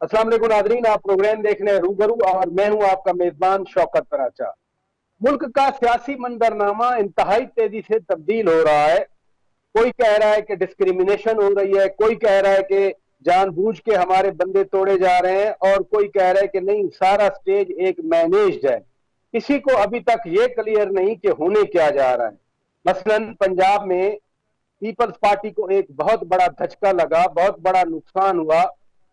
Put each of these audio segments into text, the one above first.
अस्सलाम वालेकुम नादरीन, आप प्रोग्राम देख रहे हैं रूबरू और मैं हूं आपका मेजबान शौकत पराचा। मुल्क का सियासी मंजरनामा इंतहाई तेजी से तब्दील हो रहा है। कोई कह रहा है कि डिस्क्रिमिनेशन हो रही है, कोई कह रहा है कि जानबूझ के हमारे बंदे तोड़े जा रहे हैं, और कोई कह रहा है कि नहीं, सारा स्टेज एक मैनेज्ड है। किसी को अभी तक ये क्लियर नहीं कि होने क्या जा रहा है। मसलन पंजाब में पीपल्स पार्टी को एक बहुत बड़ा धचका लगा, बहुत बड़ा नुकसान हुआ।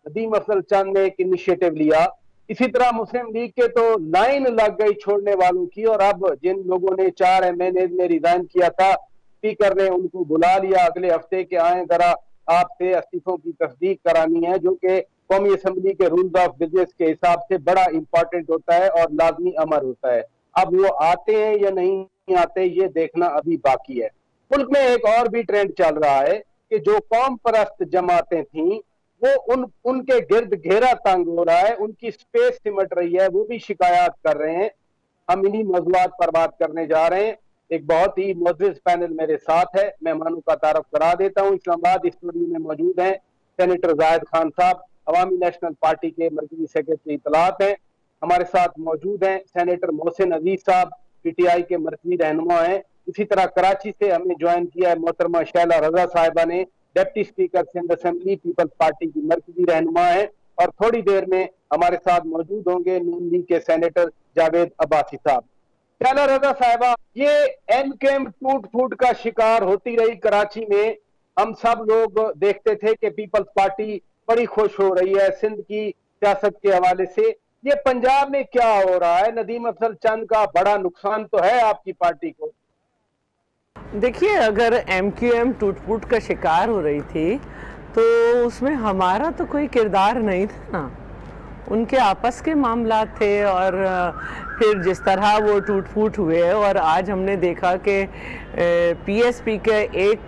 नदीम अफजल चंद ने एक इनिशिएटिव लिया। इसी तरह मुस्लिम लीग के तो लाइन लग गई छोड़ने वालों की, और अब जिन लोगों ने 4 महीने में रिजाइन किया था, स्पीकर ने उनको बुला लिया अगले हफ्ते के आए जरा आपसे इस्तीफों की तस्दीक करानी है, जो कि कौमी असम्बली के रूल्स ऑफ बिजनेस के हिसाब से बड़ा इंपॉर्टेंट होता है और लाजमी अमर होता है। अब वो आते हैं या नहीं आते, ये देखना अभी बाकी है। मुल्क में एक और भी ट्रेंड चल रहा है कि जो कौम परस्त जमातें थीं वो उनके गिर्द घेरा तंग हो रहा है, उनकी स्पेस सिमट रही है, वो भी शिकायत कर रहे हैं। हम इन्हीं मौजूदात पर बात करने जा रहे हैं। एक बहुत ही मोअज़्ज़िज़ पैनल मेरे साथ है, मेहमानों का तारुफ करा देता हूँ। इस्लामाबाद स्टूडियो में मौजूद हैं सेनेटर जाहिद खान साहब, अवामी नेशनल पार्टी के मरकजी सेक्रेटरी इत्तलात हैं। हमारे साथ मौजूद हैं सेनेटर मोहसिन अजीज साहब, PTI के मरकजी रहनुमा हैं। इसी तरह कराची से हमें ज्वाइन किया है मोहतरमा शैला रजा साहिबा ने, deputy speaker Sindh assembly, Peoples Party की मरकजी रहनुमा है। और थोड़ी देर में हमारे साथ मौजूद होंगे नून लीग के सेनेटर जावेद अब्बासी साहब। शैला रजा साहिबा, ये एनकेम टूट फूट का शिकार होती रही कराची में। हम सब लोग देखते थे कि पीपल्स पार्टी बड़ी खुश हो रही है सिंध की सियासत के हवाले से। ये पंजाब में क्या हो रहा है? नदीम अफजल चंद का बड़ा नुकसान तो है आपकी पार्टी को। देखिए, अगर MQM टूट-फूट का शिकार हो रही थी तो उसमें हमारा तो कोई किरदार नहीं था ना, उनके आपस के मामला थे। और फिर जिस तरह वो टूट-फूट हुए, और आज हमने देखा कि PSP के एक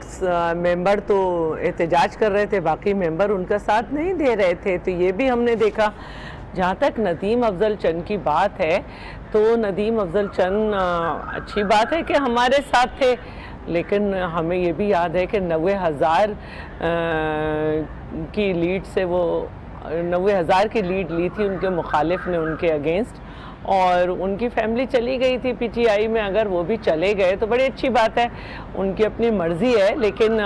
मेंबर तो एहतजाज कर रहे थे, बाकी मेंबर उनका साथ नहीं दे रहे थे। तो ये भी हमने देखा। जहाँ तक नदीम अफजल चंद की बात है, तो नदीम अफजल चंद अच्छी बात है कि हमारे साथ थे, लेकिन हमें ये भी याद है कि 90,000 की लीड से वो 90,000 की लीड ली थी उनके मुखालिफ ने उनके अगेंस्ट, और उनकी फैमिली चली गई थी PTI में। अगर वो भी चले गए तो बड़ी अच्छी बात है, उनकी अपनी मर्ज़ी है। लेकिन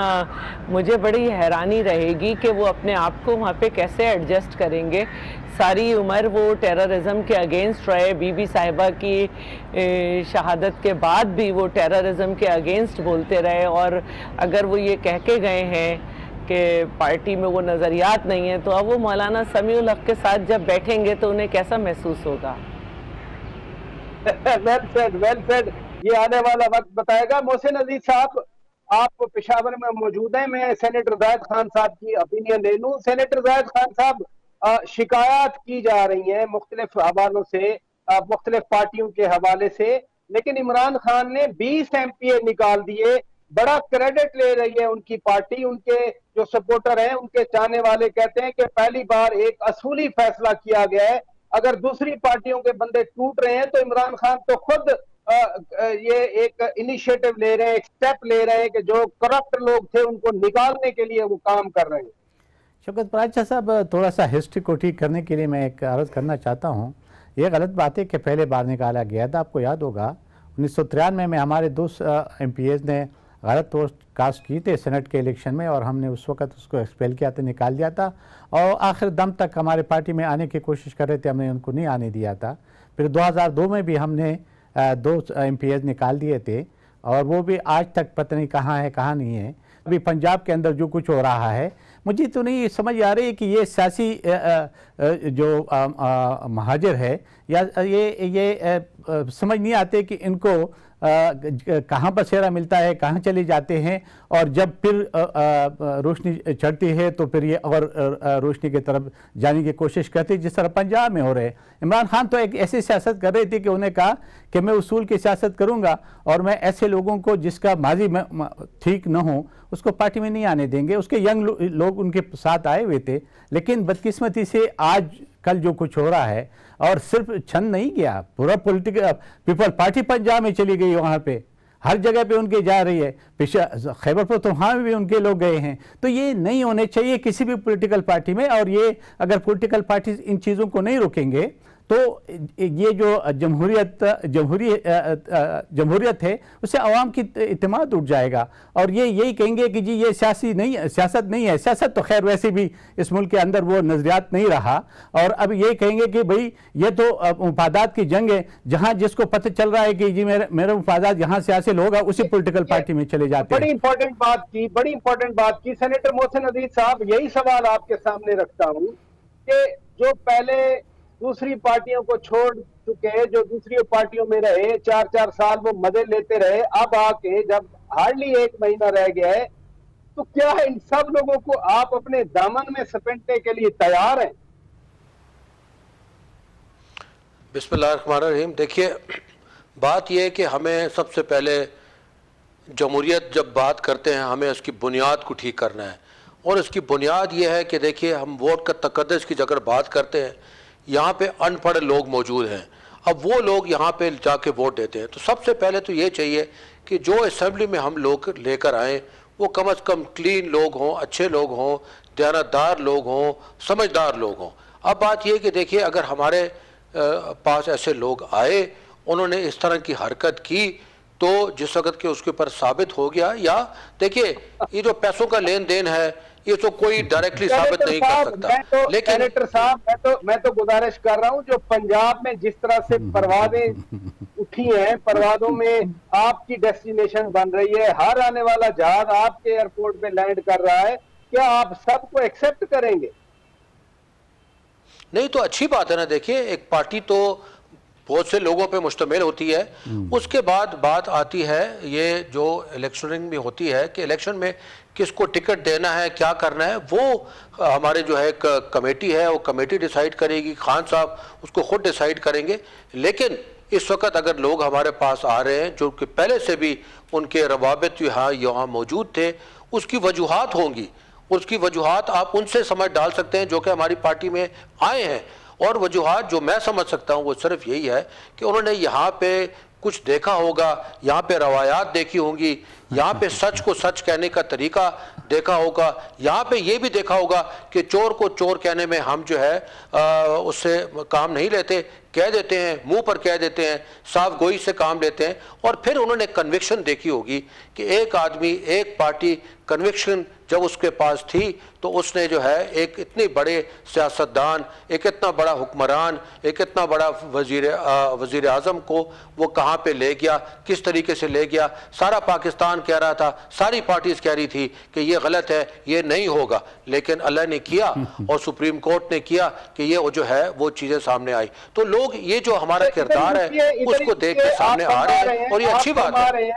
मुझे बड़ी हैरानी रहेगी कि वो अपने आप को वहाँ पे कैसे एडजस्ट करेंगे। सारी उम्र वो टेररिज्म के अगेंस्ट रहे, बीबी साहिबा की शहादत के बाद भी वो टेररिज्म के अगेंस्ट बोलते रहे। और अगर वो ये कह के गए हैं कि पार्टी में वो नज़रियात नहीं है, तो अब वो मौलाना समीउल हक के साथ जब बैठेंगे तो उन्हें कैसा महसूस होगा? वेल सेड, ये आने वाला वक्त बताएगा। मोहसिन अजीज साहब, आप पेशावर में मौजूद हैं, मैं सेनेटर जाहिद खान साहब की ओपिनियन ले लूं। सेनेटर जाहिद खान साहब, शिकायत की जा रही है मुख्तलिफ हवालों से, मुख्तलिफ पार्टियों के हवाले से, लेकिन इमरान खान ने 20 MPA निकाल दिए। बड़ा क्रेडिट ले रही है उनकी पार्टी। उनके जो सपोर्टर हैं, उनके चाहने वाले कहते हैं कि पहली बार एक असूली फैसला किया गया है। अगर दूसरी पार्टियों के बंदे टूट रहे हैं तो इमरान खान तो खुद ये एक इनिशिएटिव ले रहे हैं, एक स्टेप ले रहे हैं कि जो करप्ट लोग थे उनको निकालने के लिए वो काम कर रहे हैं। शौकत पराचा साहब, थोड़ा सा हिस्ट्री को ठीक करने के लिए मैं एक अर्ज़ करना चाहता हूँ। ये गलत बात है कि पहले बार निकाला गया था। आपको याद होगा 1993 में हमारे 2 MPAs ने गलत वोट कास्ट की थे सेनेट के इलेक्शन में, और हमने उस वक्त उसको एक्सपेल किया था, निकाल दिया था। और आखिर दम तक हमारे पार्टी में आने की कोशिश कर रहे थे, हमने उनको नहीं आने दिया था। फिर 2002 में भी हमने 2 MPAs निकाल दिए थे, और वो भी आज तक पता नहीं कहाँ है कहाँ नहीं है। अभी पंजाब के अंदर जो कुछ हो रहा है, मुझे तो नहीं समझ आ रही है कि ये सियासी जो महाजर है, या ये समझ नहीं आते कि इनको कहाँ बसेरा मिलता है, कहाँ चले जाते हैं, और जब फिर रोशनी चढ़ती है तो फिर ये और रोशनी की तरफ जाने की कोशिश करते हैं, जिस तरह पंजाब में हो रहे हैं। इमरान खान तो एक ऐसी सियासत कर रहे थे कि उन्हें कहा कि मैं उसूल की सियासत करूँगा, और मैं ऐसे लोगों को जिसका माजी में ठीक न हो उसको पार्टी में नहीं आने देंगे। उसके यंग लोग उनके साथ आए हुए थे, लेकिन बदकिस्मती से आज कल जो कुछ हो रहा है, और सिर्फ छंद नहीं गया, पूरा पीपल पार्टी पंजाब में चली गई। वहाँ पे हर जगह पे उनके जा रही है, खैबर पख्तूनख्वा में भी उनके लोग गए हैं। तो ये नहीं होने चाहिए किसी भी पॉलिटिकल पार्टी में। और ये अगर पॉलिटिकल पार्टी इन चीज़ों को नहीं रोकेंगे तो ये जो जमहूरियत है उससे अवाम की इत्तेमाद उठ जाएगा। और ये यही कहेंगे कि जी ये सियासत नहीं है। सियासत तो खैर वैसे भी इस मुल्क के अंदर वो नज़रियात नहीं रहा। और अब ये कहेंगे कि भाई ये तो मुफादात की जंग है, जहाँ जिसको पता चल रहा है कि जी मेरा मुफादात यहाँ से हासिल होगा उसी पॉलिटिकल पार्टी में चले जाते हैं। बड़ी इंपॉर्टेंट बात की सेनेटर मोहसिन अजीज साहब, यही सवाल आपके सामने रखता हूँ कि जो पहले दूसरी पार्टियों को छोड़ चुके, जो दूसरी पार्टियों में रहे, 4-4 साल वो मजे लेते रहे, अब आके जब हार्डली 1 महीना रह गया है तो क्या इन सब लोगों को आप अपने दामन में समेटने के लिए तैयार हैं? बिस्मिल्लाहिर्रहमानिर्रहीम। देखिए, बात यह है कि हमें सबसे पहले जमहूरियत जब बात करते हैं हमें उसकी बुनियाद को ठीक करना है। और इसकी बुनियाद यह है कि देखिए, हम वोट का तकद्दुस की अगर बात करते हैं, यहाँ पे अनपढ़ लोग मौजूद हैं। अब वो लोग यहाँ पे जाके वोट देते हैं। तो सबसे पहले तो ये चाहिए कि जो असेंबली में हम लोग लेकर आएँ वो कम अज़ कम क्लीन लोग हों, अच्छे लोग हों, दयानतदार लोग हों, समझदार लोग हों। अब बात यह कि देखिए, अगर हमारे पास ऐसे लोग आए, उन्होंने इस तरह की हरकत की, तो जिस वक्त के उसके ऊपर साबित हो गया, या देखिए ये जो पैसों का लेन देन है ये तो कोई डायरेक्टली साबित नहीं कर सकता। लेकिन सेनेटर साहब, मैं तो गुजारिश कर रहा हूं, जो पंजाब में जिस तरह से परवादें उठी हैं, परवादों में आपकी डेस्टिनेशन बन रही है, हर आने वाला जहाज आपके एयरपोर्ट पे लैंड कर रहा है, क्या आप सबको एक्सेप्ट करेंगे? नहीं तो अच्छी बात है ना। देखिए, एक पार्टी तो बहुत से लोगों पे मुश्तमिल होती है। उसके बाद बात आती है ये जो इलेक्शनिंग में होती है कि इलेक्शन में किसको टिकट देना है, क्या करना है, वो हमारे जो है कमेटी है, वो कमेटी डिसाइड करेगी। खान साहब उसको खुद डिसाइड करेंगे। लेकिन इस वक्त अगर लोग हमारे पास आ रहे हैं जो कि पहले से भी उनके रवाबित यहाँ मौजूद थे, उसकी वजूहात होंगी। उसकी वजूहात आप उनसे समझ डाल सकते हैं जो कि हमारी पार्टी में आए हैं। और वजूहात जो मैं समझ सकता हूँ वो सिर्फ यही है कि उन्होंने यहाँ पे कुछ देखा होगा, यहाँ पे रवायात देखी होंगी, यहाँ पे सच को सच कहने का तरीका देखा होगा, यहाँ पे ये भी देखा होगा कि चोर को चोर कहने में हम जो है उससे काम नहीं लेते, कह देते हैं, मुंह पर कह देते हैं, साफ गोई से काम लेते हैं। और फिर उन्होंने कन्विक्शन देखी होगी कि एक आदमी, एक पार्टी, कन्विक्शन जब उसके पास थी तो उसने जो है एक इतने बड़े सियासतदान, एक इतना बड़ा हुक्मरान, एक इतना बड़ा वज़ीर आज़म को वो कहाँ पे ले गया, किस तरीके से ले गया। सारा पाकिस्तान कह रहा था, सारी पार्टीज कह रही थी कि ये गलत है, ये नहीं होगा, लेकिन अल्लाह ने किया और सुप्रीम कोर्ट ने किया कि ये जो है वो चीज़ें सामने आई। तो लोग ये जो हमारा किरदार है उसको देख के सामने आ रहे हैं और ये अच्छी बात है।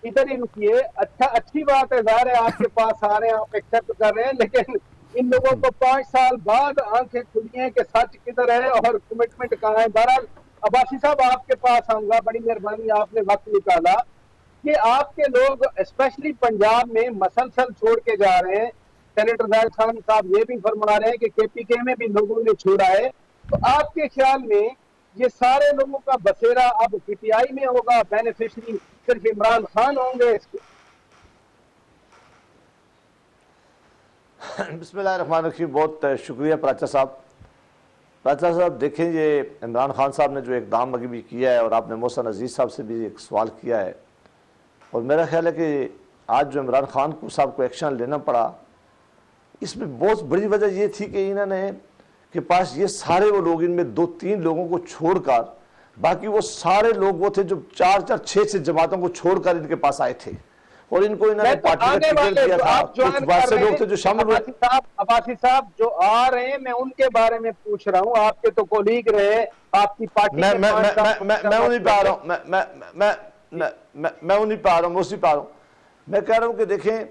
इधर ही रुकिए। अच्छा, अच्छी बात है, ज़ाहिर है आपके पास आ रहे हैं, आप एक्सेप्ट कर रहे हैं, लेकिन इन लोगों को 5 साल बाद आंखें खुली हैं कि सच किधर है और कमिटमेंट कहाँ है। बहरहाल अब्बासी साहब आपके पास आऊंगा, बड़ी मेहरबानी आपने वक्त निकाला कि आपके लोग स्पेशली पंजाब में मसलसल छोड़ के जा रहे हैं। सेनेटर जाहिद खान साहब ये भी फरमा रहे हैं कि KPK में भी लोगों ने छोड़ा है। तो आपके ख्याल में ये सारे लोगों का बसेरा अब PTI में होगा, बेनिफिशरी सिर्फ इमरान खान होंगे इसके? बिस्मिल्लाहिर्रहमानिर्रहीम। बहुत शुक्रिया प्राचा साहब। प्राचा साहब, देखें, ये इमरान खान साहब ने जो इकदाम अभी भी किया है और आपने मोहसिन अजीज़ साहब से भी एक सवाल किया है, और मेरा ख्याल है कि आज जो इमरान खान साहब को एक्शन लेना पड़ा, इसमें बहुत बड़ी वजह ये थी कि इन्होंने के पास ये सारे वो लोग, इनमें 2-3 लोगों को छोड़कर बाकी वो सारे लोग वो थे जो 4-4, 6-6 जमातों को छोड़कर इनके पास आए थे और इनको इन्होंने पार्टी का टिकट दिया था। कुछ बात से लोग थे जो शामिल हुए। अब्बासी साहब जो आ रहे हैं, मैं उनके बारे में पूछ रहा हूँ। आपके तो कोलीग रहे, आपकी पार्टी मैं उन्हीं पे आ रहा हूँ, मैं उन्हीं पे आ रहा हूँ, उसी पे आ रहा हूँ। मैं कह रहा हूँ कि देखें,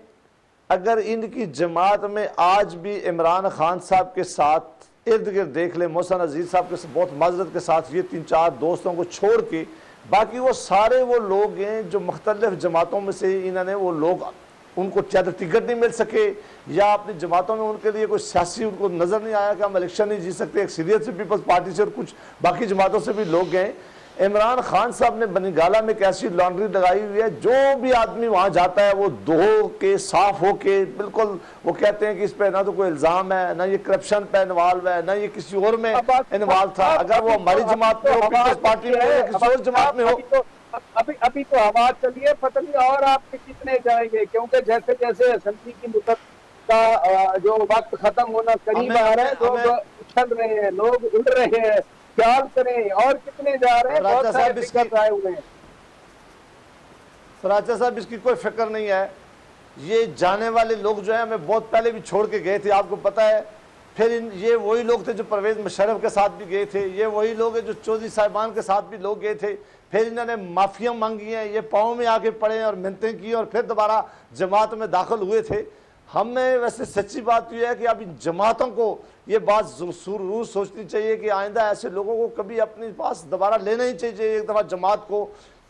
अगर इनकी जमात में आज भी इमरान खान साहब के साथ इर्द गिर्द देख ले, मोहसिन अजीज साहब के बहुत माजरत के साथ ये 3-4 दोस्तों को छोड़ के बाकी वो सारे वो लोग हैं जो मुख्तलिफ जमातों में से इन्होंने वो लोग, उनको ज़्यादा टिकट नहीं मिल सके या अपनी जमातों में उनके लिए कोई सियासी उनको नज़र नहीं आया कि हम इलेक्शन नहीं जीत सकते। एक सीरियस पीपल्स पार्टी से और कुछ बाकी जमातों से भी लोग गए। इमरान खान साहब ने बनीगाला में एक ऐसी लॉन्ड्री लगाई हुई है, जो भी आदमी वहां जाता है वो धो के साफ हो के बिल्कुल, वो कहते हैं कि इस पे ना तो कोई इल्जाम है, ना ये करप्शन पे इन्वॉल्व है, ना ये किसी और में इन्वॉल्व था। अगर वो हमारी जमात में हो, पीपल्स पार्टी में हो या किसी और जमात में हो, अभी तो आवाज चली है, पता नहीं और आप कितने जाएंगे, क्योंकि जैसे जैसे असेंबली की मुद्दत का जो वक्त खत्म होना करीब आ रहा है, लोग उछल रहे हैं, लोग उड़ रहे हैं, ख्याल करें और कितने जा रहे हैं, बहुत सारे दिक्कत आए हुए हैं। फराचा साहब इसकी कोई फिक्र नहीं है, ये जाने वाले लोग जो है हमें बहुत पहले भी छोड़ के गए थे, आपको पता है। फिर ये वही लोग थे जो परवेज मुशर्रफ के साथ भी गए थे, ये वही लोग हैं जो चौधरी साहिबान के साथ भी लोग गए थे। फिर इन्होंने माफिया मांगी हैं, ये पाँव में आके पड़े और मिन्नतें की और फिर दोबारा जमात में दाखिल हुए थे। हमें वैसे सच्ची बात यह है कि अब इन जमातों को ये बात जरूर सोचनी चाहिए कि आइंदा ऐसे लोगों को कभी अपने पास दोबारा लेना ही चाहिए। एक दफ़ा जमात को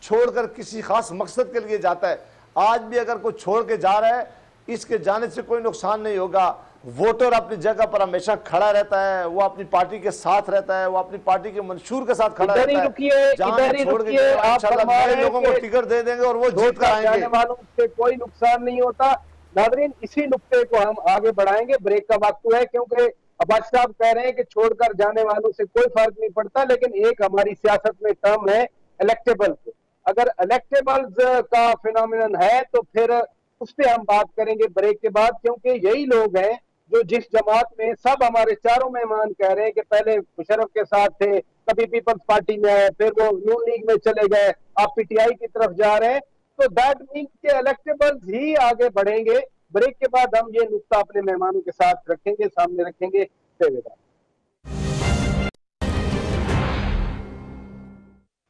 छोड़कर किसी खास मकसद के लिए जाता है, आज भी अगर कोई छोड़ के जा रहा है, इसके जाने से कोई नुकसान नहीं होगा। वोटर अपनी जगह पर हमेशा खड़ा रहता है, वो अपनी पार्टी के साथ रहता है, वो अपनी पार्टी के मंशूर के साथ खड़ा रहता है। जहां छोड़ के नए लोगों को टिकट दे देंगे और वो जीत कर आएंगे, वालों से कोई नुकसान नहीं होता। नाज़रीन, इसी नुक्ते को हम आगे बढ़ाएंगे, ब्रेक का वक्त है, क्योंकि अब्बास साहब कह रहे हैं कि छोड़कर जाने वालों से कोई फर्क नहीं पड़ता, लेकिन एक हमारी सियासत में टर्म है इलेक्टेबल्स। अगर इलेक्टेबल्स का फिनोमिनन है तो फिर उस पर हम बात करेंगे ब्रेक के बाद, क्योंकि यही लोग हैं जो जिस जमात में सब हमारे चारों मेहमान कह रहे हैं कि पहले मुशर्रफ के साथ थे, कभी पीपल्स पार्टी में आए, फिर वो नून लीग में चले गए, आप पीटीआई की तरफ जा रहे हैं, तो दैट मीन्स के इलेक्टेबल्स ही आगे बढ़ेंगे। ब्रेक के बाद हम ये नुक्ता अपने मेहमानों के साथ रखेंगे, सामने रखेंगे।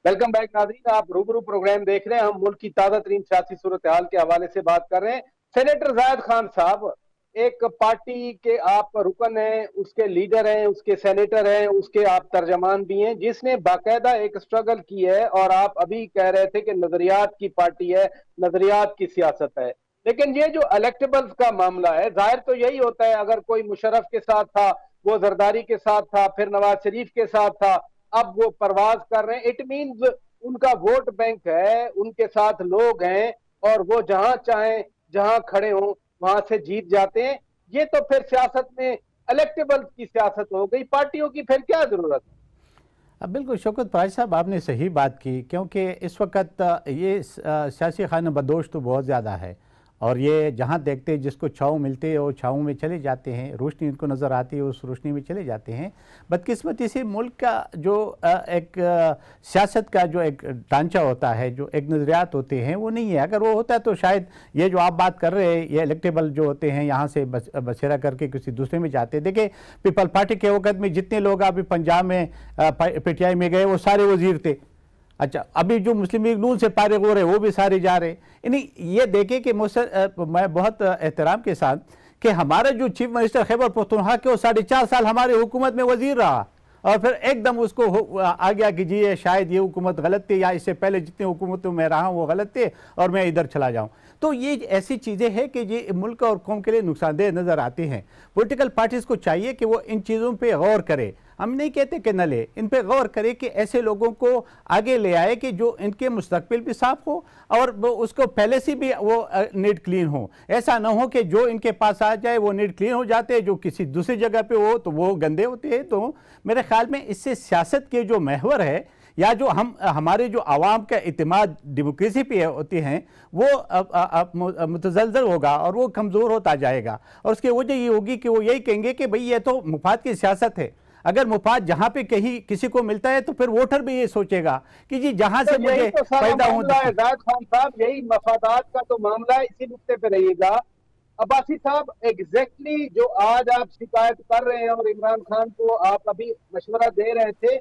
वेलकम बैक नाज़रीन, आप रूबरू प्रोग्राम देख रहे हैं। हम मुल्क की ताज़ा तरीन सियासी सूरत हाल के हवाले से बात कर रहे हैं। सेनेटर जायद खान साहब एक पार्टी के आप रुकन हैं, उसके लीडर हैं, उसके सेनेटर हैं, उसके आप तर्जमान भी हैं, जिसने बाकायदा एक स्ट्रगल की है। और आप अभी कह रहे थे कि नजरियात की पार्टी है, नजरियात की सियासत है, लेकिन ये जो इलेक्टेबल्स का मामला है, जाहिर तो यही होता है, अगर कोई मुशर्रफ के साथ था, वो जरदारी के साथ था, फिर नवाज शरीफ के साथ था, अब वो परवाज कर रहे हैं, इट मीन्स उनका वोट बैंक है, उनके साथ लोग हैं और वो जहां चाहें जहां खड़े हों वहां से जीत जाते हैं। ये तो फिर सियासत में इलेक्टेबल्स की सियासत हो गई, पार्टियों की फिर क्या जरूरत है। अब बिल्कुल शौकत फराज साहब, आपने सही बात की, क्योंकि इस वक्त ये सियासी खाना बदोश तो बहुत ज़्यादा है और ये जहाँ देखते हैं जिसको छाँव मिलते हैं वो छाँव में चले जाते हैं, रोशनी इनको नज़र आती है उस रोशनी में चले जाते हैं। बदकिस्मती से मुल्क का जो एक सियासत का जो एक ढांचा होता है, जो एक नज़रियात होते हैं, वो नहीं है। अगर वो होता है तो शायद ये जो आप बात कर रहे हैं, ये इलेक्टेबल जो होते हैं यहाँ से बसेरा करके किसी दूसरे में जाते। देखिए पीपल पार्टी के वक्त में जितने लोग अभी पंजाब में पीटीआई में गए वो सारे वजीर थे। अच्छा, अभी जो मुस्लिम लीग नून से फारिग हो रहे वो भी सारे जा रहे। यानी ये देखे कि मैं बहुत एहतराम के साथ कि हमारा जो चीफ मिनिस्टर खैबर पख्तूनख्वा के वो 4.5 साल हमारे हुकूमत में वजीर रहा और फिर एकदम उसको आ गया कि जी शायद ये हुकूमत गलत थी या इससे पहले जितने हुकूमतों में रहा हूँ वो गलत थे और मैं इधर चला जाऊँ। तो ये ऐसी चीज़ें हैं कि ये मुल्क और कौम के लिए नुकसानदेह नज़र आती हैं। पॉलिटिकल पार्टीज़ को चाहिए कि वो इन चीज़ों पे गौर करे। हम नहीं कहते कि न ले, इन पे गौर करे कि ऐसे लोगों को आगे ले आए कि जो इनके मुस्तकबिल भी साफ हो और वो उसको पहले से भी वो नीट क्लीन हो। ऐसा ना हो कि जो इनके पास आ जाए वो नीट क्लीन हो जाते हैं, जो किसी दूसरी जगह पे हो तो वो गंदे होते हैं। तो मेरे ख्याल में इससे सियासत के जो महवर है या जो हमारे जो आवाम का इत्मीनान डेमोक्रेसी पे होती हैं वो मुतज़लज़ल होगा और वो कमज़ोर होता जाएगा। और उसकी वजह ये होगी कि वो यही कहेंगे कि भाई ये तो मुफाद की सियासत है। अगर मुफाद जहाँ पे कहीं किसी को मिलता है तो फिर वोटर भी ये सोचेगा कि जी जहाँ से मुझे फायदा हो। जायद खान साहब, यही मफादात का तो मामला है, इसी नुक्ते पे रहिएगा। अब्बासी साहब, एग्जैक्टली जो आज आप शिकायत कर रहे हैं और इमरान खान को आप अभी मशवरा दे रहे थे,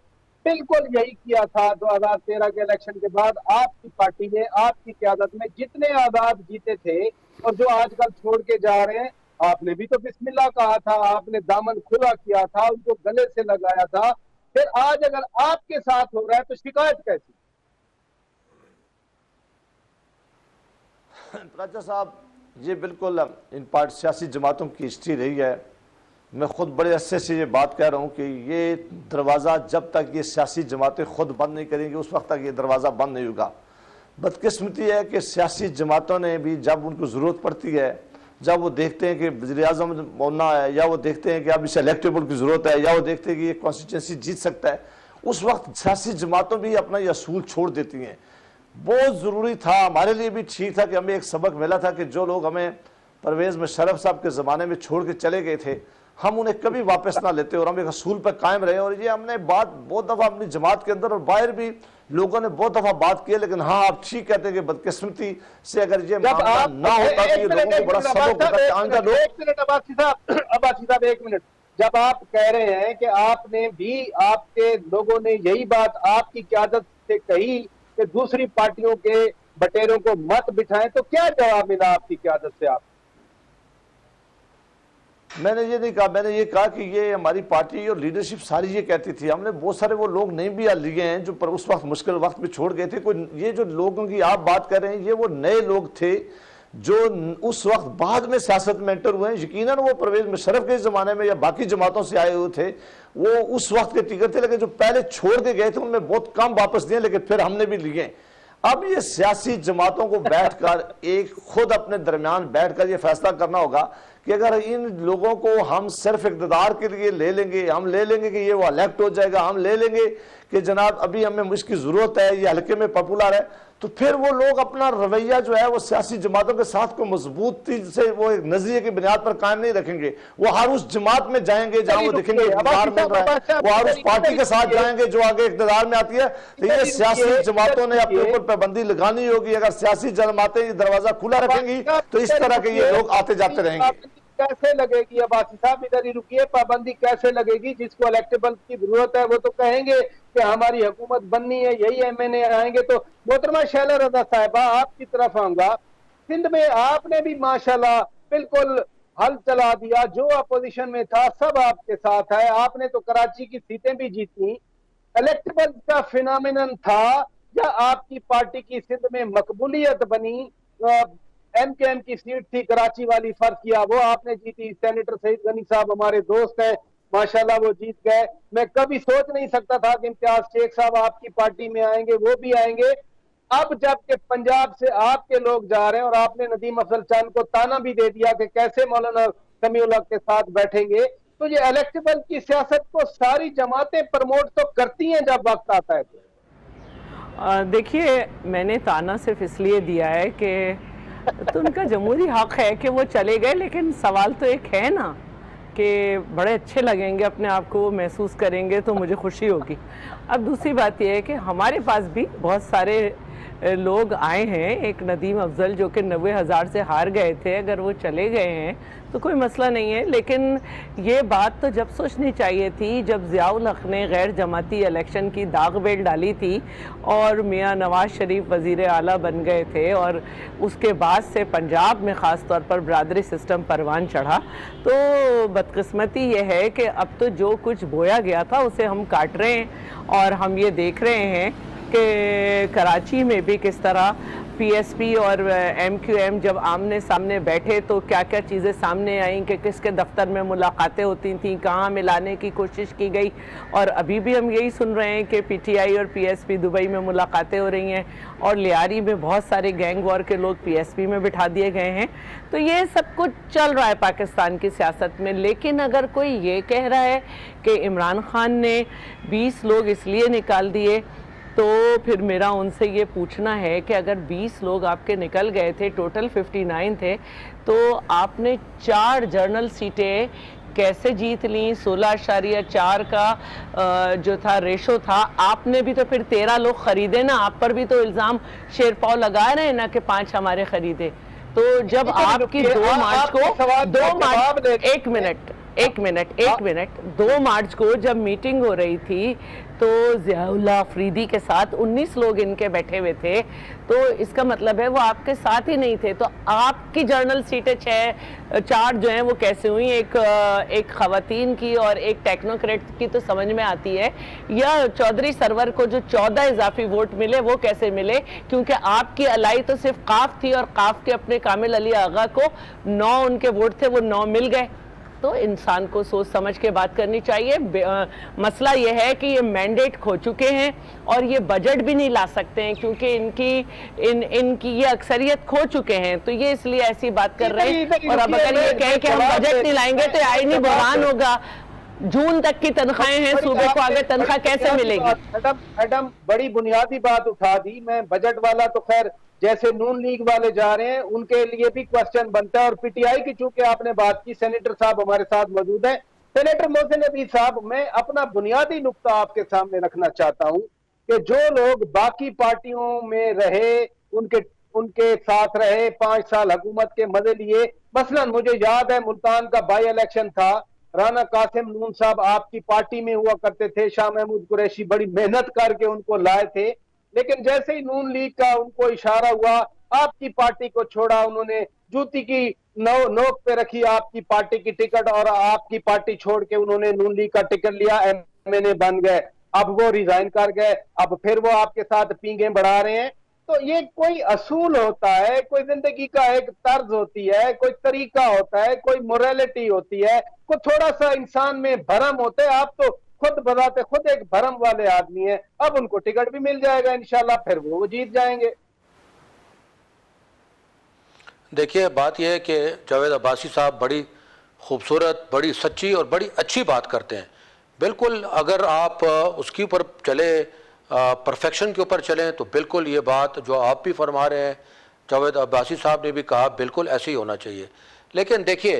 बिल्कुल यही किया था 2013 के इलेक्शन के बाद आपकी पार्टी ने, आपकी क़यादत में जितने आजाद जीते थे और जो आजकल छोड़ के जा रहे हैं, आपने भी तो बिस्मिल्लाह कहा था, आपने दामन खुला किया था, उनको गले से लगाया था। फिर आज अगर आपके साथ हो रहा है तो शिकायत कैसी? राजा साहब, ये बिल्कुल इन पार्टी सियासी जमातों की हिस्ट्री रही है मैं खुद बड़े अरसे से ये बात कह रहा हूँ कि ये दरवाज़ा जब तक ये सियासी जमातें खुद बंद नहीं करेंगी उस वक्त तक ये दरवाज़ा बंद नहीं होगा। बदकिस्मती है कि सियासी जमातों ने भी जब उनको ज़रूरत पड़ती है, जब वो देखते हैं कि वज़ीर-ए-आज़म बनना है, या वो देखते हैं कि अब इसे इलेक्टेबल की ज़रूरत है, या वो देखते हैं कि ये कॉन्स्टिट्यूंसी जीत सकता है, उस वक्त सियासी जमातों भी अपना ये असूल छोड़ देती हैं। बहुत ज़रूरी था, हमारे लिए भी ठीक था कि हमें एक सबक मिला था कि जो लोग हमें परवेज़ मुशर्रफ साहब के ज़माने में छोड़ के चले गए थे, हम उन्हें कभी वापस ना लेते और हम एक असूल पर कायम रहे। और ये हमने बात बहुत दफ़ा अपनी जमात के अंदर और बाहर भी लोगों ने बहुत दफ़ा बात की है। लेकिन हाँ, आप ठीक कहते हैं कि बदकिस्मती से अगर ये ना होता तो ये लोगों को बड़ा सबक होता। अब्बासी साहब एक मिनट, जब आप कह रहे हैं कि आपने भी, आपके लोगों ने यही बात आपकी क़यादत से कही कि दूसरी पार्टियों के बटेरों को मत बिठाएं, तो क्या जवाब मिला आपकी क़यादत से? आप मैंने ये नहीं कहा, मैंने ये कहा कि ये हमारी पार्टी और लीडरशिप सारी ये कहती थी। हमने बहुत सारे वो लोग नहीं भी लिए हैं जो पर उस वक्त मुश्किल वक्त में छोड़ गए थे। कोई ये जो लोगों की आप बात कर रहे हैं ये वो नए लोग थे जो उस वक्त बाद में सियासत में एंटर हुए हैं। यकीनन वो परवेज़ मुशर्रफ के ज़माने में या बाकी जमातों से आए हुए थे, वो उस वक्त के टिकट थे, लेकिन जो पहले छोड़ के गए थे उनमें बहुत कम वापस दिए, लेकिन फिर हमने भी लिए। अब ये सियासी जमातों को बैठकर एक खुद अपने दरमियान बैठकर ये फैसला करना होगा कि अगर इन लोगों को हम सिर्फ इक़्तिदार के लिए ले लेंगे, हम ले लेंगे कि ये वो इलेक्ट हो जाएगा, हम ले लेंगे कि जनाब अभी हमें इसकी ज़रूरत है, ये हल्के में पॉपुलर है, तो फिर वो लोग अपना रवैया जो है वो सियासी जमातों के साथ को मजबूती से वो एक नजरिए की बुनियाद पर कायम नहीं रखेंगे। वो हर उस जमात में जाएंगे जहां वो देखेंगे इक़्तिदार मिल रहा है, वो हर उस पार्टी के साथ जाएंगे जो आगे इक़्तिदार में आती है। तो ये सियासी जमातों ने अपने ऊपर पाबंदी लगानी होगी। अगर सियासी जमातें ये दरवाजा खुला रखेंगी तो इस तरह के ये लोग आते जाते रहेंगे। कैसे लगेगी? अब्बासी साहब इधर ही रुकिए, पाबंदी कैसे लगेगी? जिसको इलेक्टेबल की जरूरत है वो तो कहेंगे कि हमारी हुकूमत बननी है, यही एमएनए आएंगे। तो मोहतरमा शैला रज़ा साहिबा, आपकी तरफ आऊंगा। सिंध में आपने भी माशाल्लाह बिल्कुल हल चला दिया, जो अपोजिशन में था सब आपके साथ है। आपने तो कराची की सीटें भी जीती। इलेक्टेबल का फिनोमिनन था या आपकी पार्टी की सिंध में मकबूलियत बनी? एमकेएम की सीट थी कराची वाली, फर्ज किया वो आपने जीती। सेनेटर सईद गनी साहब हमारे दोस्त हैं, माशाल्लाह वो जीत गए। मैं कभी सोच नहीं सकता था कि इम्तियाज शेख साहब आपकी पार्टी में आएंगे, वो भी आएंगे। अब जबकि पंजाब से आपके लोग जा रहे हैं और आपने नदीम अफजल चांद को ताना भी दे दिया कि कैसे मौलाना समीउल्लाह के साथ बैठेंगे, तो ये इलेक्टेबल की सियासत को सारी जमातें प्रमोट तो करती हैं जब वक्त आता है। देखिए, मैंने ताना सिर्फ इसलिए दिया है कि तो उनका जमहूरी हक है कि वो चले गए, लेकिन सवाल तो एक है ना कि बड़े अच्छे लगेंगे, अपने आप को वो महसूस करेंगे तो मुझे खुशी होगी। अब दूसरी बात यह है कि हमारे पास भी बहुत सारे लोग आए हैं। एक नदीम अफजल जो कि 90,000 से हार गए थे, अगर वो चले गए हैं तो कोई मसला नहीं है। लेकिन ये बात तो जब सोचनी चाहिए थी जब ज़ियाउल हक ने गैर जमाती इलेक्शन की दाग बेल डाली थी और मियाँ नवाज शरीफ वज़ीर आला बन गए थे, और उसके बाद से पंजाब में ख़ास तौर पर बरादरी सिस्टम परवान चढ़ा। तो बदकिस्मती ये है कि अब तो जो कुछ बोया गया था उसे हम काट रहे हैं, और हम ये देख रहे हैं कि कराची में भी किस तरह पीएसपी और एमक्यूएम जब आमने सामने बैठे तो क्या क्या चीज़ें सामने आई कि किसके दफ्तर में मुलाकातें होती थी, कहाँ मिलाने की कोशिश की गई। और अभी भी हम यही सुन रहे हैं कि पीटीआई और पीएसपी दुबई में मुलाकातें हो रही हैं, और लियारी में बहुत सारे गैंग वॉर के लोग पीएसपी में बिठा दिए गए हैं। तो ये सब कुछ चल रहा है पाकिस्तान की सियासत में। लेकिन अगर कोई ये कह रहा है कि इमरान खान ने 20 लोग इसलिए निकाल दिए, तो फिर मेरा उनसे ये पूछना है कि अगर 20 लोग आपके निकल गए थे, टोटल 59 थे, तो आपने 4 जनरल सीटें कैसे जीत ली? 16.4 का जो था रेशो था। आपने भी तो फिर 13 लोग खरीदे ना, आप पर भी तो इल्ज़ाम शेरपाव लगा रहे हैं ना कि 5 हमारे खरीदे। तो जब आपकी 2 मार्च को 2 मार्च को जब मीटिंग हो रही थी तो ज़ियाउल्लाह अफरीदी के साथ 19 लोग इनके बैठे हुए थे, तो इसका मतलब है वो आपके साथ ही नहीं थे। तो आपकी जर्नल सीटें 4 जो हैं वो कैसे हुई? एक ख़वातीन की और एक टेक्नोक्रेट की तो समझ में आती है, या चौधरी सरवर को जो 14 इजाफी वोट मिले वो कैसे मिले? क्योंकि आपकी अलाई तो सिर्फ काफ थी और काफ के अपने कामिल अली आगा को 9 उनके वोट थे, वो 9 मिल गए। तो इंसान को सोच समझ के बात करनी चाहिए। मसला ये है कि ये मैंडेट खो चुके हैं और ये बजट भी नहीं ला सकते हैं क्योंकि इनकी ये अक्सरियत खो चुके हैं, तो ये इसलिए ऐसी बात कर रहे हैं। और अब अगर ये कहें कि हम बजट नहीं लाएंगे तो आईनी बहरान होगा। जून तक की तनख्वाहें हैं सूबे को, आगे तनख्वाह कैसे मिलेगी? मैडम बड़ी बुनियादी बात उठा दी। मैं बजट वाला तो खैर जैसे नून लीग वाले जा रहे हैं उनके लिए भी क्वेश्चन बनता है, और पीटीआई की चूंकि आपने बात की, सेनेटर साहब हमारे साथ मौजूद हैं। सेनेटर मोहसिन नबी साहब, मैं अपना बुनियादी नुक्ता आपके सामने रखना चाहता हूं कि जो लोग बाकी पार्टियों में रहे, उनके साथ रहे, 5 साल हुकूमत के मजे लिए, मसलन मुझे याद है मुल्तान का बाई इलेक्शन था, राना कासिम नून साहब आपकी पार्टी में हुआ करते थे, शाह महमूद कुरैशी बड़ी मेहनत करके उनको लाए थे, लेकिन जैसे ही नून लीग का उनको इशारा हुआ आपकी पार्टी को छोड़ा, उन्होंने जूती की नोक पे रखी आपकी पार्टी की टिकट और आपकी पार्टी छोड़ के उन्होंने नून लीग का टिकट लिया, एमएनए बन गए। अब वो रिजाइन कर गए, अब फिर वो आपके साथ पींगे बढ़ा रहे हैं। तो ये कोई असूल होता है, कोई जिंदगी का एक तर्ज होती है, कोई तरीका होता है, कोई मोरालिटी होती है, कोई थोड़ा सा इंसान में भरम होता है। आप तो खुद बताते खुद एक भरम वाले आदमी है। अब उनको टिकट भी मिल जाएगा इंशाल्लाह, फिर वो जीत जाएंगे। देखिए बात यह है कि जावेद अब्बासी साहब बड़ी खूबसूरत, बड़ी सच्ची और बड़ी अच्छी बात करते हैं। बिल्कुल अगर आप उसके ऊपर चले, परफेक्शन के ऊपर चलें, तो बिल्कुल ये बात जो आप भी फरमा रहे हैं, जावेद अब्बासी साहब ने भी कहा, बिल्कुल ऐसे ही होना चाहिए। लेकिन देखिए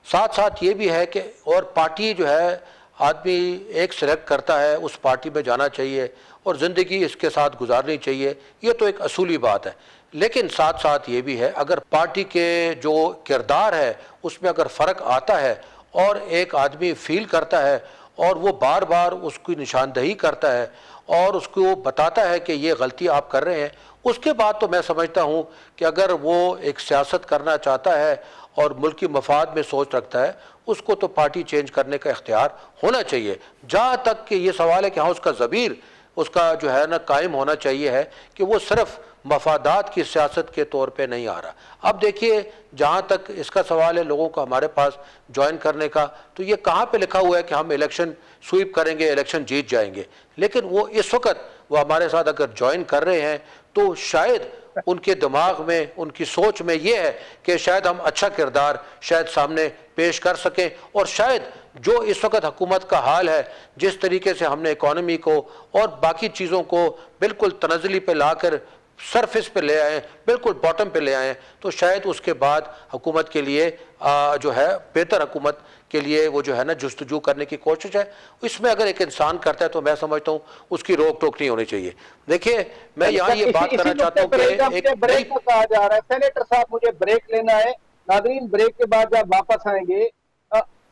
साथ साथ ये भी है कि और पार्टी जो है आदमी एक सिलेक्ट करता है, उस पार्टी में जाना चाहिए और ज़िंदगी इसके साथ गुजारनी चाहिए, ये तो एक असूली बात है। लेकिन साथ साथ ये भी है, अगर पार्टी के जो किरदार है उसमें अगर फ़र्क आता है और एक आदमी फील करता है और वो बार बार उसकी निशानदही करता है और उसको बताता है कि ये गलती आप कर रहे हैं, उसके बाद तो मैं समझता हूँ कि अगर वो एक सियासत करना चाहता है और मुल्क की मफाद में सोच रखता है, उसको तो पार्टी चेंज करने का इख्तियार होना चाहिए। जहाँ तक कि ये सवाल है कि हाँ उसका ज़मीर उसका जो है ना कायम होना चाहिए है कि वो सिर्फ मफादात की सियासत के तौर पे नहीं आ रहा। अब देखिए जहाँ तक इसका सवाल है लोगों का हमारे पास ज्वाइन करने का, तो ये कहाँ पे लिखा हुआ है कि हम इलेक्शन स्वीप करेंगे, इलेक्शन जीत जाएंगे। लेकिन वो इस वक्त वो हमारे साथ अगर ज्वाइन कर रहे हैं तो शायद उनके दिमाग में, उनकी सोच में ये है कि शायद हम अच्छा किरदार शायद सामने पेश कर सकें, और शायद जो इस वक्त हुकूमत का हाल है, जिस तरीके से हमने इकॉनमी को और बाकी चीज़ों को बिल्कुल तनज़ली पे लाकर सरफेस पे ले आए, बिल्कुल बॉटम पे ले आए, तो शायद उसके बाद हुकूमत के लिए जो है बेहतर हुकूमत के लिए वो जो है ना जुस्तजू करने की कोशिश है। इसमें अगर एक इंसान करता है तो मैं समझता हूँ उसकी रोक टोक नहीं होनी चाहिए। देखिए मैं यहाँ ये बात करना चाहता हूँ कि एक ब्रेक का कहा जा रहा है। सेनेटर साहब मुझे ब्रेक लेना है, नाज़रीन ब्रेक के बाद जब वापस आएंगे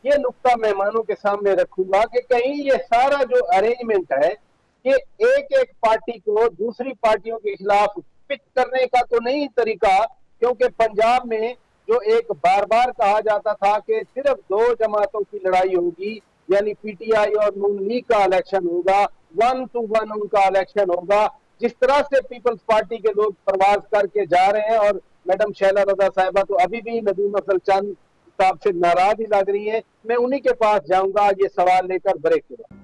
ये नुक्ता मेहमानों के सामने रखूंगा कि कहीं ये सारा जो अरेंजमेंट है कि एक एक पार्टी को दूसरी पार्टियों के खिलाफ पिच करने का तो नहीं तरीका, क्योंकि पंजाब में जो एक बार बार कहा जाता था कि सिर्फ 2 जमातों की लड़ाई होगी, यानी पीटीआई और नून लीग का इलेक्शन होगा, 1 to 1 उनका इलेक्शन होगा। जिस तरह से पीपल्स पार्टी के लोग प्रवास करके जा रहे हैं, और मैडम शैला रजा साहिबा तो अभी भी नदीम असल चंद साहब से नाराज ही लग रही है, मैं उन्हीं के पास जाऊंगा ये सवाल लेकर ब्रेक के बाद।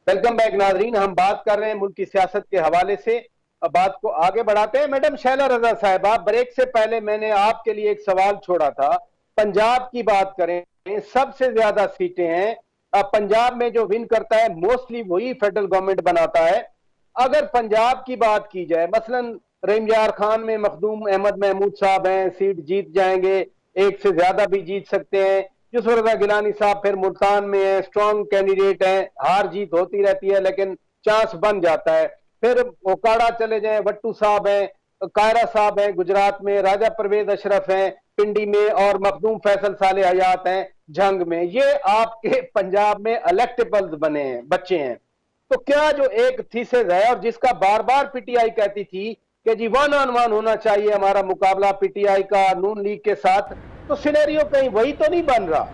वेलकम बैक नाजरीन, हम बात कर रहे हैं मुल्क की सियासत के हवाले से, अब बात को आगे बढ़ाते हैं। मैडम शैला रजा साहिबा, ब्रेक से पहले मैंने आपके लिए एक सवाल छोड़ा था। पंजाब की बात करें, सबसे ज्यादा सीटें हैं पंजाब में, जो विन करता है मोस्टली वही फेडरल गवर्नमेंट बनाता है। अगर पंजाब की बात की जाए, मसलन रहीम खान में मखदूम अहमद महमूद साहब हैं, सीट जीत जाएंगे, एक से ज्यादा भी जीत सकते हैं। यूसुफ रजा गिलानी साहब फिर मुल्तान में है, स्ट्रॉन्ग कैंडिडेट है, हार जीत होती रहती है लेकिन चांस बन जाता है। फिर ओकाड़ा चले जाए, वट्टू साहब हैं, कायरा साहब हैं गुजरात में, राजा परवेज अशरफ हैं पिंडी में, और मखदूम फैसल साले हयात हैं झंग में। ये आपके पंजाब में इलेक्टेबल्स बने हैं, बच्चे हैं। तो क्या जो एक थीसिस है और जिसका बार बार पीटीआई कहती थी कि जी 1 on 1 होना चाहिए हमारा मुकाबला पीटीआई का नून लीग के साथ, तो सिनेरियो कहीं वही तो नहीं बन रहा?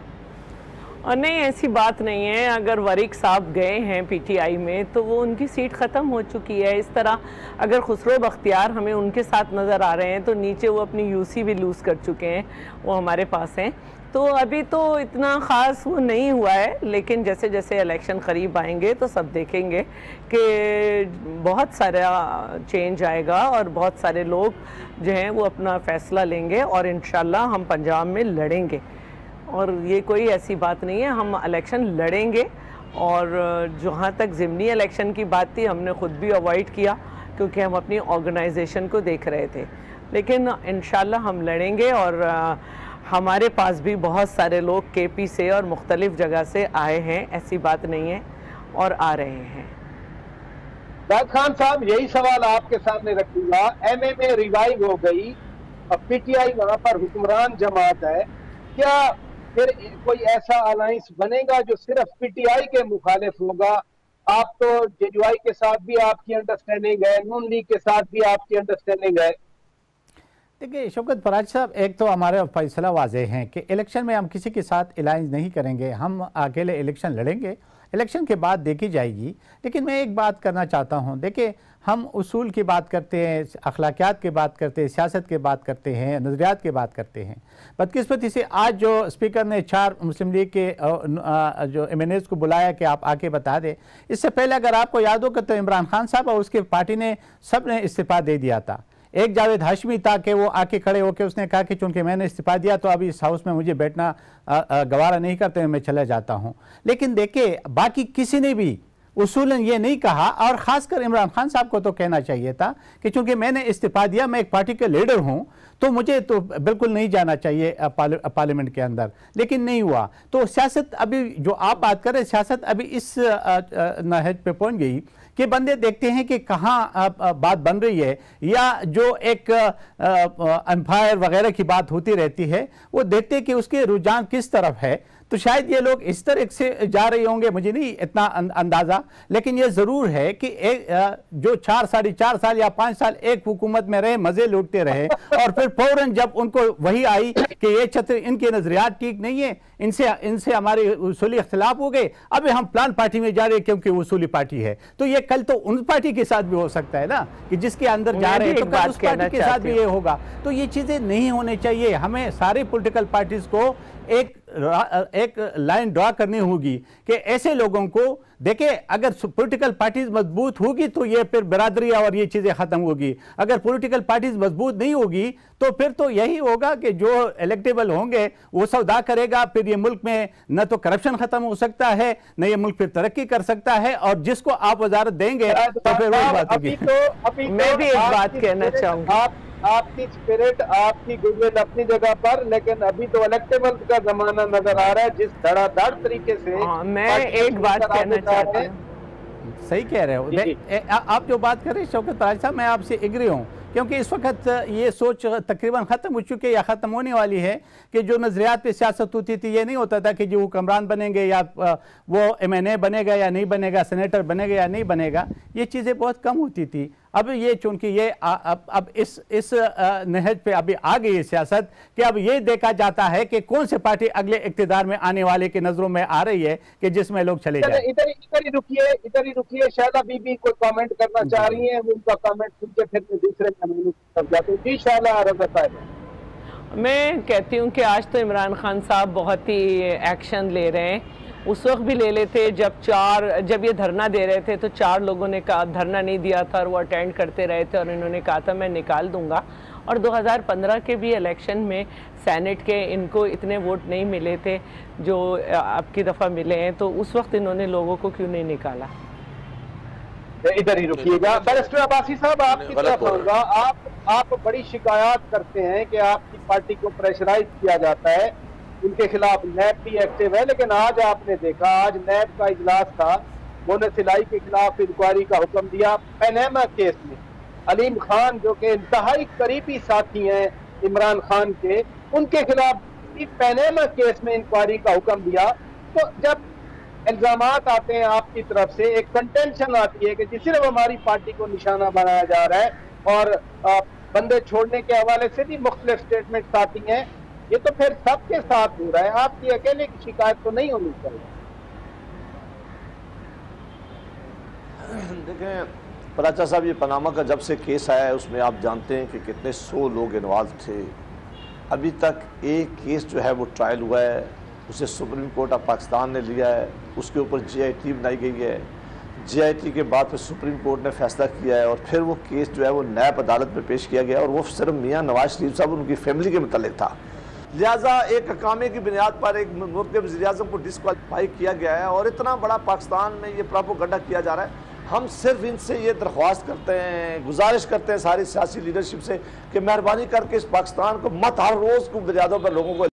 और नहीं, ऐसी बात नहीं है। अगर वरीक साहब गए हैं पीटीआई में तो वो उनकी सीट ख़त्म हो चुकी है। इस तरह अगर खुसरो बख्तियार हमें उनके साथ नज़र आ रहे हैं तो नीचे वो अपनी यूसी भी लूज़ कर चुके हैं, वो हमारे पास हैं। तो अभी तो इतना ख़ास वो नहीं हुआ है, लेकिन जैसे जैसे इलेक्शन करीब आएंगे तो सब देखेंगे कि बहुत सारा चेंज आएगा और बहुत सारे लोग जो हैं वो अपना फ़ैसला लेंगे और इंशाल्लाह हम पंजाब में लड़ेंगे। और ये कोई ऐसी बात नहीं है, हम इलेक्शन लड़ेंगे। और जहाँ तक ज़िमनी इलेक्शन की बात थी, हमने ख़ुद भी अवॉइड किया क्योंकि हम अपनी ऑर्गेनाइजेशन को देख रहे थे, लेकिन इंशाल्लाह हम लड़ेंगे। और हमारे पास भी बहुत सारे लोग केपी से और मुख्तलिफ़ जगह से आए हैं, ऐसी बात नहीं है, और आ रहे हैं। जाहिद खान साहब, यही सवाल आपके सामने रखूंगा। एमएमए रिवाइव हो गई, अब पीटीआई वहां पर हुक्मरान जमात है, क्या फिर कोई ऐसा अलायंस बनेगा जो सिर्फ पीटीआई के मुखालिफ होगा? आप तो जेयूआई के साथ भी आपकी अंडरस्टैंडिंग है, नून लीग के साथ भी आपकी अंडरस्टैंडिंग है। देखिए शौकत फराज साहब, एक तो हमारे फैसला वाज़ेह है कि इलेक्शन में हम किसी के साथ अलायंस नहीं करेंगे, हम अकेले इलेक्शन लड़ेंगे, इलेक्शन के बाद देखी जाएगी। लेकिन मैं एक बात करना चाहता हूं, देखिए हम उसूल की बात करते हैं, अखलाकियात की बात करते हैं, सियासत की बात करते हैं, नज़रियात की बात करते हैं। बदकिस्मती से आज जो स्पीकर ने 4 मुस्लिम लीग के जो एमएनएज़ को बुलाया कि आप आके बता दें, इससे पहले अगर आपको याद हो तो इमरान खान साहब और उसकी पार्टी ने सब ने इस्तीफ़ा दे दिया था। एक जावेद हाशमी था कि वो आके खड़े होकर उसने कहा कि चूंकि मैंने इस्तीफा दिया तो अभी इस हाउस में मुझे बैठना गवारा नहीं करते, मैं चला जाता हूं। लेकिन देखिए बाकी किसी ने भी उसूलन ये नहीं कहा, और ख़ासकर इमरान खान साहब को तो कहना चाहिए था कि चूंकि मैंने इस्तीफा दिया, मैं एक पार्टी के लीडर हूं, तो मुझे तो बिल्कुल नहीं जाना चाहिए पार्लियामेंट के अंदर। लेकिन नहीं हुआ। तो सियासत अभी जो आप बात कर रहे हैं, सियासत अभी इस नहज पे पहुंच गई कि बंदे देखते हैं कि कहाँ बात बन रही है, या जो एक एम्पायर वगैरह की बात होती रहती है, वो देखते हैं कि उसके रुझान किस तरफ है। तो शायद ये लोग इस तरह से जा रहे होंगे, मुझे नहीं इतना अंदाज़ा, लेकिन ये ज़रूर है कि जो 4 साढ़े 4 साल या 5 साल एक हुकूमत में रहे, मज़े लूटते रहे, और फिर फौरन जब उनको वही आई कि ये छत्र इनके नज़रियात ठीक नहीं है, इनसे हमारे उसूली इख्तिलाफ हो गए, अब हम प्लान पार्टी में जा रहे हैं क्योंकि उसूली पार्टी है। तो ये कल तो उन पार्टी के साथ भी हो सकता है ना, कि जिसके अंदर जा रहे हैं, तो कल उस पार्टी के साथ भी ये होगा। तो ये चीज़ें नहीं होने चाहिए। हमें सारे पॉलिटिकल पार्टीज को एक लाइन ड्रा करनी होगी कि ऐसे लोगों को देखिए, अगर पॉलिटिकल पार्टीज मजबूत होगी तो ये फिर बिरादरी और ये चीज़ें ख़त्म होगी। अगर पॉलिटिकल पार्टीज मजबूत नहीं होगी तो फिर तो यही होगा कि जो इलेक्टेबल होंगे वो सौदा करेगा। फिर ये मुल्क में न तो करप्शन ख़त्म हो सकता है, न ये मुल्क फिर तरक्की कर सकता है, और जिसको आप वजारत देंगे तो फिर वही बात होगी। मैं भी एक बात कहना चाहूँगा, आपकी स्पिरिट, आपकी गुडविल अपनी जगह पर, लेकिन अभी तो इलेक्टेबल का जमाना नजर आ रहा है, जिस धड़ाधड़ तरीके से। मैं एक बात कहना चाहता हूँ। सही कह रहे हो आप जो बात कर रहे हैं शौकत फराज साहब, मैं आपसे एग्री हूँ, क्योंकि इस वक्त ये सोच तकरीबन ख़त्म हो चुकी है या ख़त्म होने वाली है कि जो नज़रियात पे सियासत होती थी, ये नहीं होता था कि जो हुक्मरान बनेंगे या वो एमएनए बनेगा या नहीं बनेगा, सेनेटर बनेगा या नहीं बनेगा, ये चीज़ें बहुत कम होती थी। अब ये चूंकि ये अब इस नहज पे अभी आ गई है सियासत कि अब ये देखा जाता है कि कौन सी पार्टी अगले इक़्तिदार में आने वाले की नज़रों में आ रही है कि जिसमें लोग चले जाए। इधर ही रुकिए। शायदा बीबी कोई कमेंट करना चाह रही हैं, उनका कमेंट सुन के फिर दूसरे जी शायला रज़ा। मैं कहती हूँ कि आज तो इमरान खान साहब बहुत ही एक्शन ले रहे हैं। उस वक्त भी ले लेते जब ये धरना दे रहे थे तो 4 लोगों ने कहा धरना नहीं दिया था और वो अटेंड करते रहे थे, और इन्होंने कहा था मैं निकाल दूंगा। और 2015 के भी इलेक्शन में सेनेट के इनको इतने वोट नहीं मिले थे जो अब की दफ़ा मिले हैं, तो उस वक्त इन्होंने लोगों को क्यों नहीं निकाला। इधर ही रुकिएगा। बैरिस्टर अब्बासी साहब, आपकी तरफ आऊंगा। आप बड़ी शिकायत करते हैं कि आपकी पार्टी को प्रेशराइज किया जाता है, उनके खिलाफ नैब भी एक्टिव है, लेकिन आज आपने देखा, आज नैब का इजलास था, मोहन सिलाई के खिलाफ इंक्वायरी का हुक्म दिया। पनामा केस में अलीम खान जो कि इंतहाई करीबी साथी हैं इमरान खान के, उनके खिलाफ पनामा केस में इंक्वायरी का हुक्म दिया। तो जब इल्जामात आते हैं आपकी तरफ से, एक कंटेंशन आती है कि सिर्फ हमारी पार्टी को निशाना बनाया जा रहा है, और बंदे छोड़ने के हवाले से भी मुख्तलिफ स्टेटमेंट आती हैं, ये तो फिर सबके साथ हो रहा है, आपकी अकेले की शिकायत तो नहीं होनी चाहिए। देखें पराचा साहब, ये पनामा का जब से केस आया है उसमें आप जानते हैं कि कितने 100 लोग इन्वॉल्व थे, अभी तक एक केस जो है वो ट्रायल हुआ है, उसे सुप्रीम कोर्ट ऑफ पाकिस्तान ने लिया है, उसके ऊपर GIT बनाई गई है। GIT के बाद फिर सुप्रीम कोर्ट ने फैसला किया है और फिर वो केस जो है वो नैब अदालत में पेश किया गया और वो सिर्फ मियाँ नवाज शरीफ साहब उनकी फैमिली के मुतालिक था। लिहाजा एक हकामे की बुनियाद पर एक मुल्क के वज़ीर-ए-आज़म को डिस्क्वालीफाई किया गया है और इतना बड़ा पाकिस्तान में ये प्रोपेगेंडा किया जा रहा है। हम सिर्फ इनसे ये दरख्वास्त करते हैं, गुजारिश करते हैं सारी सियासी लीडरशिप से कि मेहरबानी करके इस पाकिस्तान को मत हर रोज़ को बुनियादों पर लोगों को